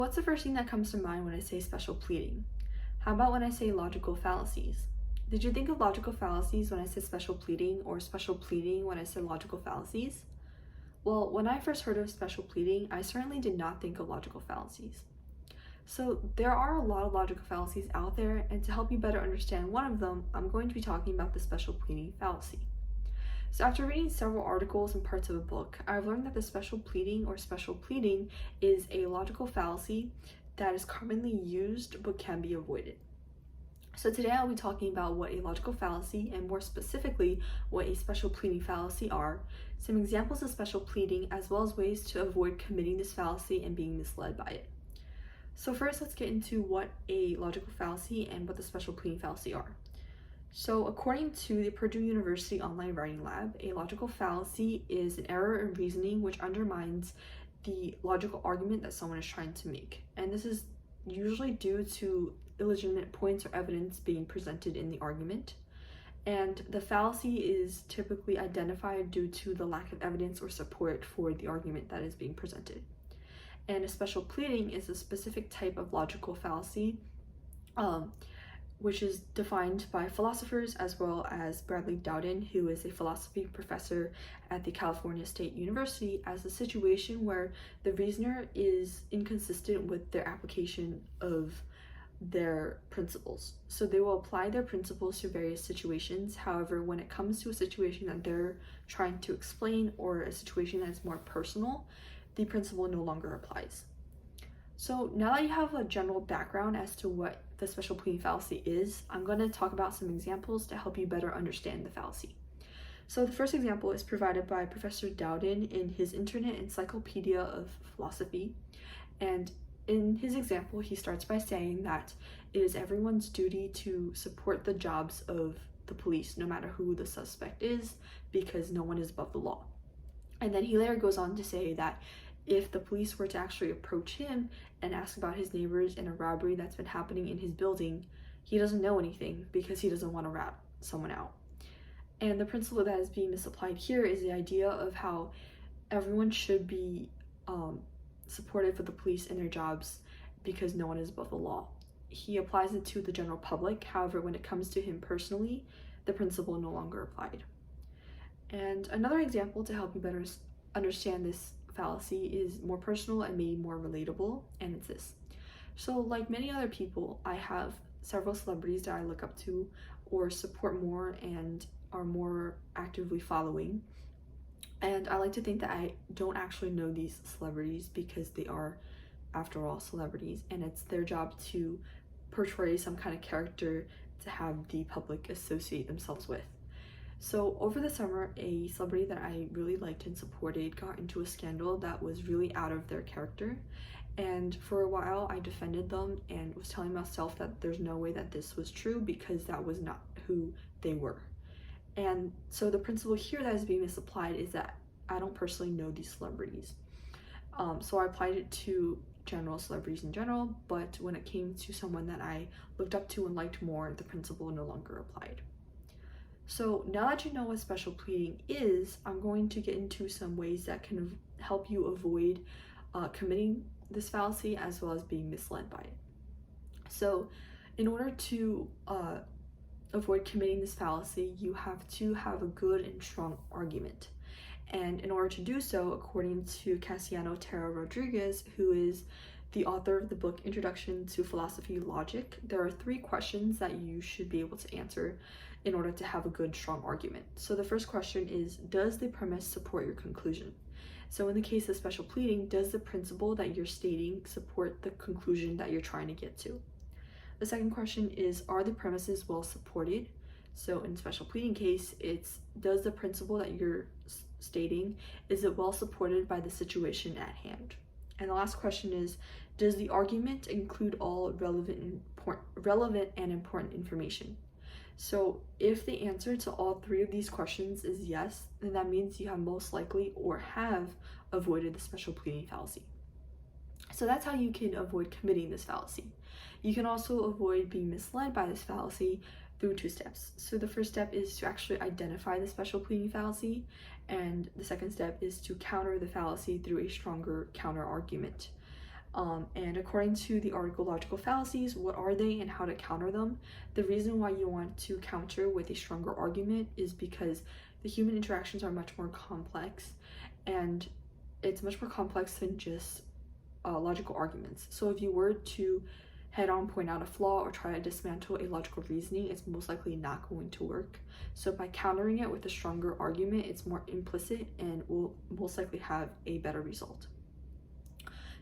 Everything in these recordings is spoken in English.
What's the first thing that comes to mind when I say special pleading? How about when I say logical fallacies? Did you think of logical fallacies when I said special pleading, or special pleading when I said logical fallacies? Well, when I first heard of special pleading, I certainly did not think of logical fallacies. So there are a lot of logical fallacies out there, and to help you better understand one of them, I'm going to be talking about the special pleading fallacy. So after reading several articles and parts of a book, I've learned that the special pleading or special pleading is a logical fallacy that is commonly used but can be avoided. So today I'll be talking about what a logical fallacy, and more specifically what a special pleading fallacy are, some examples of special pleading, as well as ways to avoid committing this fallacy and being misled by it. So first, let's get into what a logical fallacy and what the special pleading fallacy are. So according to the Purdue University Online Writing Lab, a logical fallacy is an error in reasoning which undermines the logical argument that someone is trying to make. And this is usually due to illegitimate points or evidence being presented in the argument. And the fallacy is typically identified due to the lack of evidence or support for the argument that is being presented. And a special pleading is a specific type of logical fallacy, which is defined by philosophers as well as Bradley Dowden, who is a philosophy professor at the California State University, as a situation where the reasoner is inconsistent with their application of their principles. So they will apply their principles to various situations. However, when it comes to a situation that they're trying to explain, or a situation that is more personal, the principle no longer applies. So now that you have a general background as to what the special pleading fallacy is, I'm going to talk about some examples to help you better understand the fallacy. So the first example is provided by Professor Dowden in his Internet Encyclopedia of Philosophy. And in his example, he starts by saying that it is everyone's duty to support the jobs of the police, no matter who the suspect is, because no one is above the law. And then he later goes on to say that if the police were to actually approach him and ask about his neighbors and a robbery that's been happening in his building, he doesn't know anything because he doesn't want to rat someone out. And the principle that is being misapplied here is the idea of how everyone should be supportive of the police in their jobs because no one is above the law. He applies it to the general public. However, when it comes to him personally, the principle no longer applied. And another example to help you better understand this fallacy is more personal and maybe more relatable, and it's this. So like many other people, I have several celebrities that I look up to or support more and are more actively following. And I like to think that I don't actually know these celebrities because they are, after all, celebrities, and it's their job to portray some kind of character to have the public associate themselves with. So over the summer, a celebrity that I really liked and supported got into a scandal that was really out of their character. And for a while, I defended them and was telling myself that there's no way that this was true because that was not who they were. And so the principle here that is being misapplied is that I don't personally know these celebrities. So I applied it to general celebrities in general, but when it came to someone that I looked up to and liked more, the principle no longer applied. So now that you know what special pleading is, I'm going to get into some ways that can help you avoid committing this fallacy as well as being misled by it. So in order to avoid committing this fallacy, you have to have a good and strong argument. And in order to do so, according to Cassiano Terra Rodriguez, who is the author of the book Introduction to Philosophy Logic, there are 3 questions that you should be able to answer in order to have a good, strong argument. So the first question is, does the premise support your conclusion? So in the case of special pleading, does the principle that you're stating support the conclusion that you're trying to get to? The second question is, are the premises well supported? So in special pleading case, it's, does the principle that you're stating, is it well supported by the situation at hand? And the last question is, does the argument include all relevant and important information? So if the answer to all 3 of these questions is yes, then that means you have most likely or have avoided the special pleading fallacy. So that's how you can avoid committing this fallacy. You can also avoid being misled by this fallacy through 2 steps. So the first step is to actually identify the special pleading fallacy, and the second step is to counter the fallacy through a stronger counter argument. And according to the article Logical Fallacies, what are they and how to counter them? The reason why you want to counter with a stronger argument is because the human interactions are much more complex, and it's much more complex than just logical arguments. So if you were to head on point out a flaw or try to dismantle a logical reasoning, it's most likely not going to work. So by countering it with a stronger argument, it's more implicit and will most likely have a better result.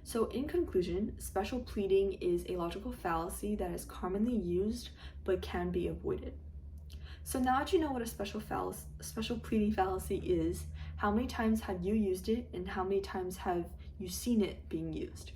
So in conclusion, special pleading is a logical fallacy that is commonly used but can be avoided. So now that you know what a special pleading fallacy is, how many times have you used it and how many times have you seen it being used?